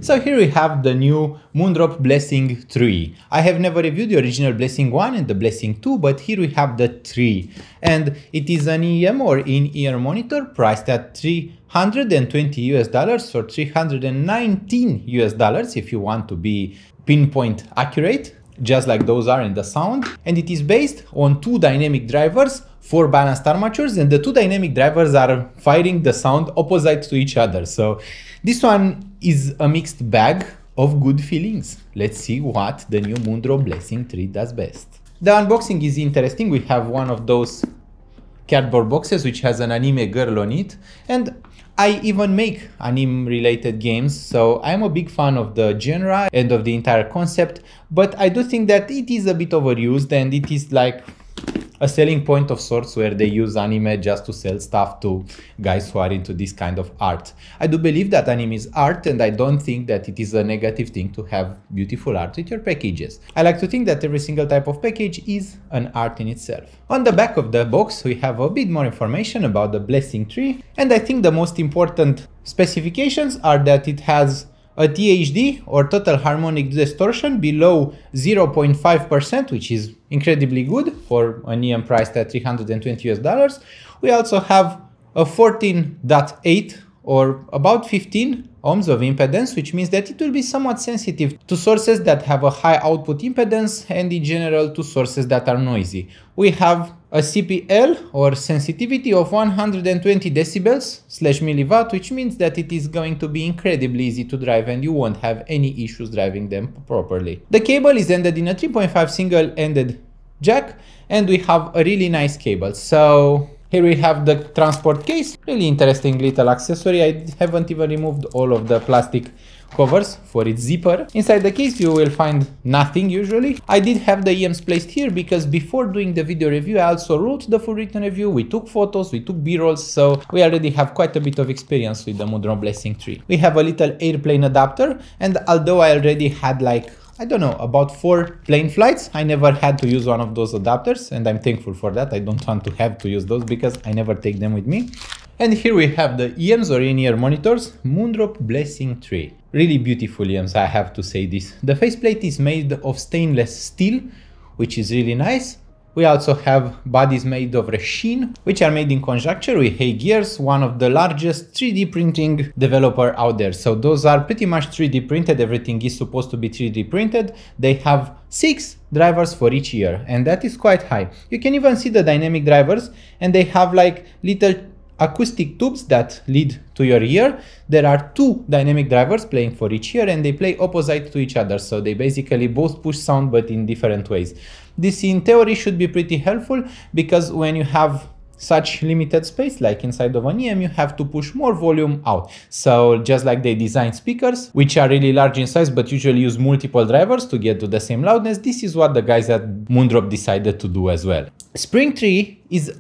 So here we have the new Moondrop Blessing 3. I have never reviewed the original Blessing 1 and the Blessing 2, but here we have the 3. And it is an IEM or in-ear monitor priced at $320 US or $319 US if you want to be pinpoint accurate, just like those are in the sound. And it is based on 2 dynamic drivers, 4 balanced armatures, and the 2 dynamic drivers are firing the sound opposite to each other. So this one is a mixed bag of good feelings. Let's see what the new Moondrop Blessing 3 does best. The unboxing is interesting. We have one of those cardboard boxes which has an anime girl on it, and I even make anime related games, so I'm a big fan of the genre and of the entire concept, but I do think that it is a bit overused and it is like a selling point of sorts where they use anime just to sell stuff to guys who are into this kind of art. I do believe that anime is art, and I don't think that it is a negative thing to have beautiful art with your packages. I like to think that every single type of package is an art in itself. On the back of the box we have a bit more information about the Blessing 3, and I think the most important specifications are that it has a THD or total harmonic distortion below 0.5%, which is incredibly good for an IEM priced at $320 US. We also have a 14.8 or about 15 ohms of impedance, which means that it will be somewhat sensitive to sources that have a high output impedance and in general to sources that are noisy. We have a CPL or sensitivity of 120 decibels / milliwatt, which means that it is going to be incredibly easy to drive and you won't have any issues driving them properly. The cable is ended in a 3.5 single-ended jack, and we have a really nice cable. So here we have the transport case, really interesting little accessory. I haven't even removed all of the plastic covers for its zipper. Inside the case you will find nothing usually. I did have the IEMs placed here because before doing the video review I also wrote the full written review, we took photos, we took b-rolls, so we already have quite a bit of experience with the Moondrop Blessing 3. We have a little airplane adapter, and although I already had like, I don't know, about 4 plane flights, I never had to use one of those adapters, and I'm thankful for that. I don't want to have to use those because I never take them with me. And here we have the IEMs or in-ear monitors, Moondrop Blessing 3. Really beautiful IEMs, I have to say this. The faceplate is made of stainless steel, which is really nice. We also have bodies made of resin, which are made in conjecture with Hey Gears, one of the largest 3D printing developer out there. So those are pretty much 3D printed, everything is supposed to be 3D printed. They have 6 drivers for each ear, and that is quite high. You can even see the dynamic drivers, and they have like little acoustic tubes that lead to your ear. There are 2 dynamic drivers playing for each ear, and they play opposite to each other, so they basically both push sound but in different ways. This in theory should be pretty helpful because when you have such limited space like inside of an IEM, you have to push more volume out. So just like they design speakers which are really large in size but usually use multiple drivers to get to the same loudness, this is what the guys at Moondrop decided to do as well. Spring 3 is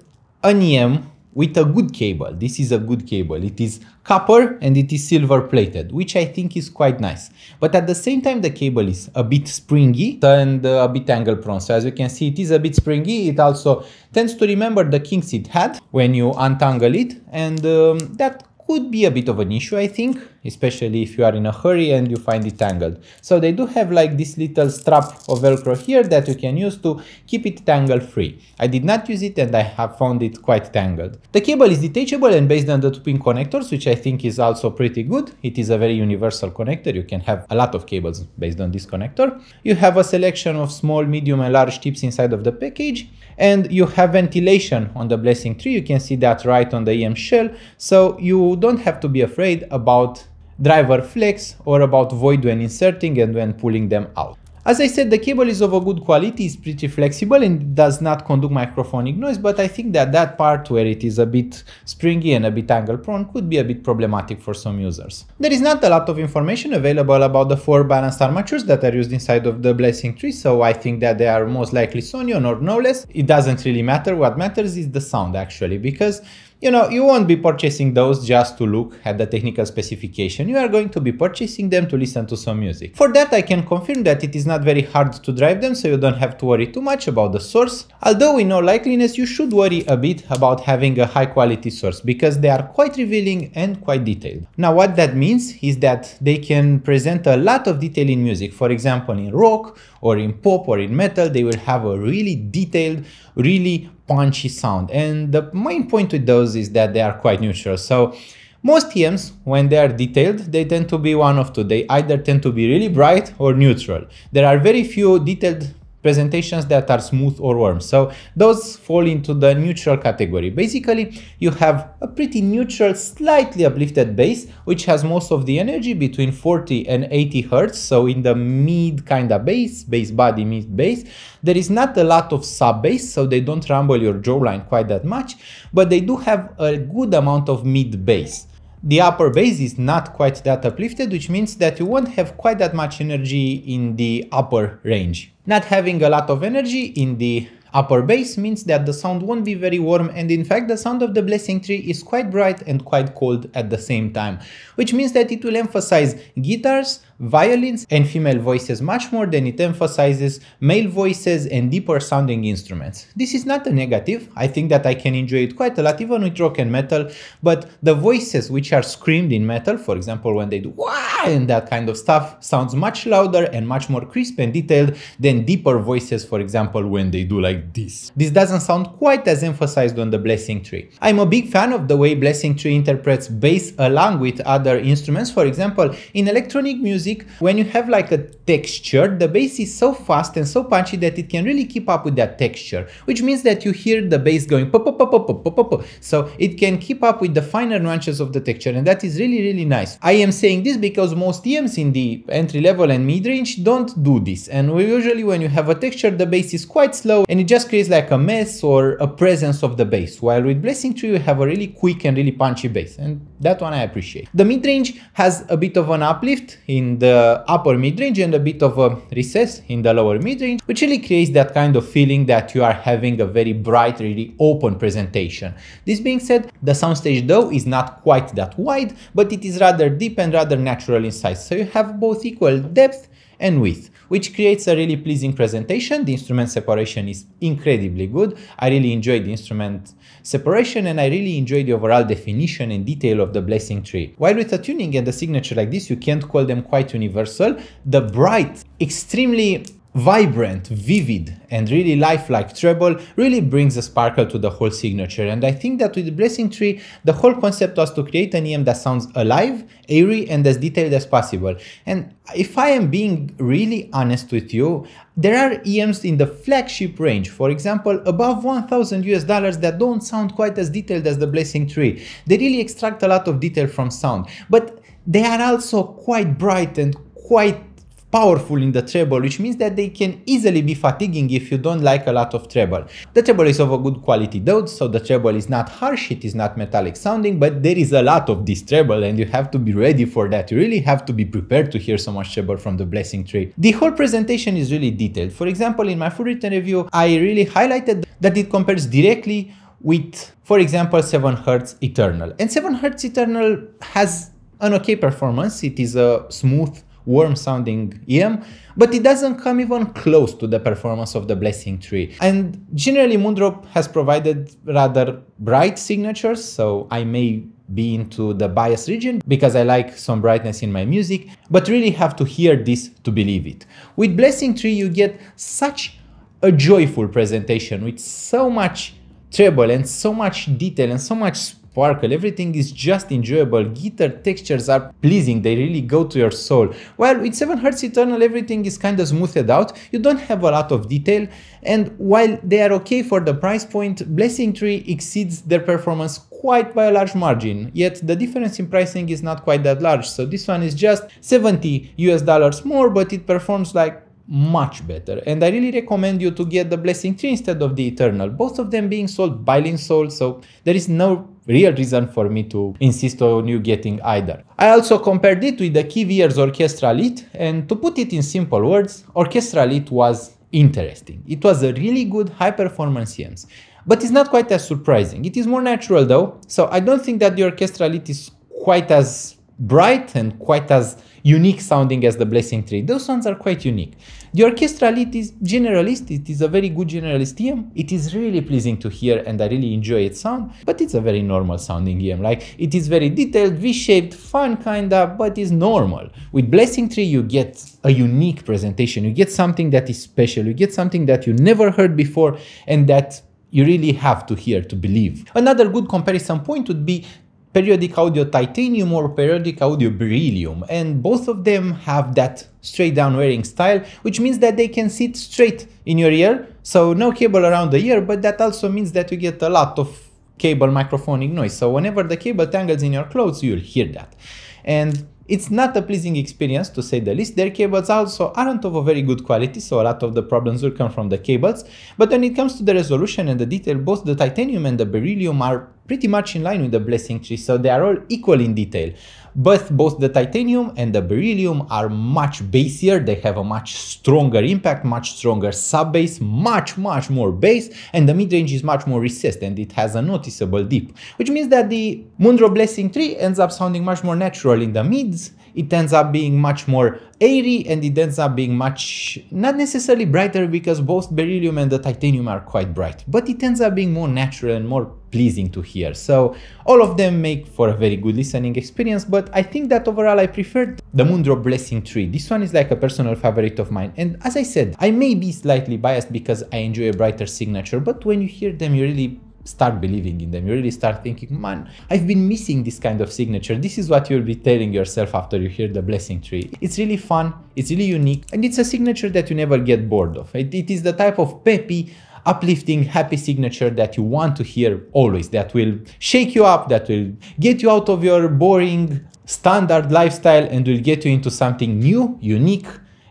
an IEM with a good cable. This is a good cable. It is copper and it is silver plated, which I think is quite nice. But at the same time, the cable is a bit springy and a bit angle prone. So as you can see, it is a bit springy. It also tends to remember the kinks it had when you untangle it, and that could be a bit of an issue, I think, especially if you are in a hurry and you find it tangled. So they do have like this little strap of Velcro here that you can use to keep it tangle free. I did not use it and I have found it quite tangled. The cable is detachable and based on the 2-pin connectors, which I think is also pretty good. It is a very universal connector. You can have a lot of cables based on this connector. You have a selection of small, medium and large tips inside of the package, and you have ventilation on the Blessing 3. You can see that right on the IEM shell, so you don't have to be afraid about driver flex or about void when inserting and when pulling them out. As I said, the cable is of a good quality, it's pretty flexible and does not conduct microphonic noise, but I think that that part where it is a bit springy and a bit angle prone could be a bit problematic for some users. There is not a lot of information available about the 4 balanced armatures that are used inside of the Blessing 3, so I think that they are most likely Sonion or no less. It doesn't really matter. What matters is the sound actually, because you know, you won't be purchasing those just to look at the technical specification. You are going to be purchasing them to listen to some music. For that, I can confirm that it is not very hard to drive them, so you don't have to worry too much about the source. Although in all likeliness, you should worry a bit about having a high quality source because they are quite revealing and quite detailed. Now, what that means is that they can present a lot of detail in music. For example, in rock or in pop or in metal, they will have a really detailed, really punchy sound. And the main point with those is that they are quite neutral. So most IEMs, when they are detailed, they tend to be one of two. They either tend to be really bright or neutral. There are very few detailed presentations that are smooth or warm. So those fall into the neutral category. Basically, you have a pretty neutral, slightly uplifted bass, which has most of the energy between 40 and 80 Hertz. So in the mid kind of bass body, mid bass, there is not a lot of sub bass, so they don't rumble your jawline quite that much, but they do have a good amount of mid bass. The upper bass is not quite that uplifted, which means that you won't have quite that much energy in the upper range. Not having a lot of energy in the upper bass means that the sound won't be very warm, and in fact the sound of the Blessing Tree is quite bright and quite cold at the same time, which means that it will emphasize guitars, violins and female voices much more than it emphasizes male voices and deeper sounding instruments. This is not a negative. I think that I can enjoy it quite a lot even with rock and metal, but the voices which are screamed in metal, for example when they do wah and that kind of stuff, sounds much louder and much more crisp and detailed than deeper voices, for example when they do like this. This doesn't sound quite as emphasized on the Blessing Tree. I'm a big fan of the way Blessing Tree interprets bass along with other instruments. For example, in electronic music, when you have like a texture, the bass is so fast and so punchy that it can really keep up with that texture, which means that you hear the bass going pop, pop, pop, pop, pop, pop, pop. So it can keep up with the finer nuances of the texture, and that is really, really nice. I am saying this because most IEMs in the entry level and mid range don't do this, and usually when you have a texture, the bass is quite slow and it just creates like a mess or a presence of the bass, while with Blessing Tree you have a really quick and really punchy bass, and that one I appreciate. The mid range has a bit of an uplift in the upper mid range and a bit of a recess in the lower mid range, which really creates that kind of feeling that you are having a very bright, really open presentation. This being said, the soundstage though is not quite that wide, but it is rather deep and rather natural in size, so you have both equal depth and width, which creates a really pleasing presentation. The instrument separation is incredibly good. I really enjoy the instrument separation and I really enjoy the overall definition and detail of the Blessing Tree. While with a tuning and a signature like this, you can't call them quite universal, the bright, extremely vibrant, vivid and really lifelike treble really brings a sparkle to the whole signature, and I think that with the Blessing Tree the whole concept was to create an IEM that sounds alive, airy and as detailed as possible. And if I am being really honest with you, there are IEMs in the flagship range, for example above $1,000 that don't sound quite as detailed as the Blessing Tree. They really extract a lot of detail from sound, but they are also quite bright and quite powerful in the treble, which means that they can easily be fatiguing if you don't like a lot of treble. The treble is of a good quality though, so the treble is not harsh, it is not metallic sounding, but there is a lot of this treble and you have to be ready for that. You really have to be prepared to hear so much treble from the Blessing Tree. The whole presentation is really detailed. For example, in my full written review, I really highlighted that it compares directly with, for example, 7 Hz Eternal. And 7 Hz Eternal has an okay performance. It is a smooth, warm sounding IEM, but it doesn't come even close to the performance of the Blessing Tree. And generally Moondrop has provided rather bright signatures, so I may be into the bias region because I like some brightness in my music, but really have to hear this to believe it. With Blessing Tree you get such a joyful presentation with so much treble and so much detail and so much sparkle. Everything is just enjoyable. Guitar textures are pleasing, they really go to your soul. While with 7 Hz Eternal everything is kind of smoothed out, you don't have a lot of detail, and while they are okay for the price point, Blessing Tree exceeds their performance quite by a large margin, yet the difference in pricing is not quite that large. So this one is just $70 more, but it performs like much better, and I really recommend you to get the Blessing Tree instead of the Eternal, both of them being sold biling sold, so there is no real reason for me to insist on you getting either. I also compared it with the Kivier's Orchestra Lit, and to put it in simple words, Orchestra Lit was interesting. It was a really good high performance IEMs. but it's not quite as surprising. It is more natural though, so I don't think that the orchestrality is quite as bright and quite as unique sounding as the Blessing 3. Those ones are quite unique. The orchestrality is generalist, it is a very good generalist EM. It is really pleasing to hear and I really enjoy its sound, but it's a very normal sounding EM. Like, it is very detailed, V-shaped, fun kinda, but it's normal. With Blessing 3 you get a unique presentation, you get something that is special, you get something that you never heard before and that you really have to hear to believe. Another good comparison point would be periodic audio titanium or periodic audio beryllium, and both of them have that straight down wearing style, which means that they can sit straight in your ear, so no cable around the ear, but that also means that you get a lot of cable microphonic noise, so whenever the cable tangles in your clothes you'll hear that. And it's not a pleasing experience, to say the least. Their cables also aren't of a very good quality, so a lot of the problems will come from the cables. But when it comes to the resolution and the detail, both the titanium and the beryllium are pretty much in line with the Blessing 3, so they are all equal in detail. But both the titanium and the beryllium are much bassier, they have a much stronger impact, much stronger sub-bass, much more bass, and the mid-range is much more recessed and it has a noticeable dip, which means that the Moondrop Blessing 3 ends up sounding much more natural in the mids, it ends up being much more airy, and it ends up being much, not necessarily brighter because both beryllium and the titanium are quite bright, but it ends up being more natural and more pleasing to hear. So all of them make for a very good listening experience, but I think that overall I prefer the Moondrop Blessing 3. This one is like a personal favorite of mine, and as I said, I may be slightly biased because I enjoy a brighter signature, but when you hear them you really start believing in them, you really start thinking, man, I've been missing this kind of signature. This is what you'll be telling yourself after you hear the Blessing 3. It's really fun, it's really unique, and it's a signature that you never get bored of. It is the type of peppy, uplifting, happy signature that you want to hear always, that will shake you up, that will get you out of your boring standard lifestyle and will get you into something new, unique,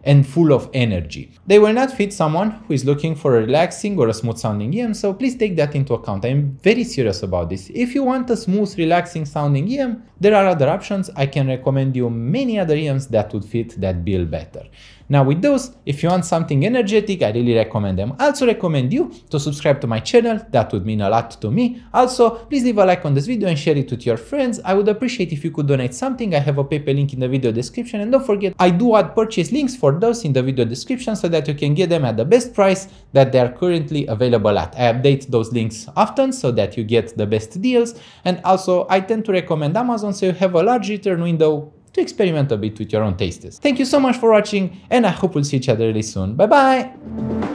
and full of energy. They will not fit someone who is looking for a relaxing or a smooth sounding EM, so please take that into account. I'm very serious about this. If you want a smooth, relaxing sounding EM, there are other options. I can recommend you many other EMs that would fit that bill better. Now with those, if you want something energetic, I really recommend them. I also recommend you to subscribe to my channel, that would mean a lot to me. Also, please leave a like on this video and share it with your friends. I would appreciate if you could donate something. I have a PayPal link in the video description, and don't forget, I do add purchase links for those in the video description so that you can get them at the best price that they are currently available at. I update those links often so that you get the best deals, and also I tend to recommend Amazon so you have a large return window to experiment a bit with your own tastes. Thank you so much for watching, and I hope we'll see each other really soon. Bye bye!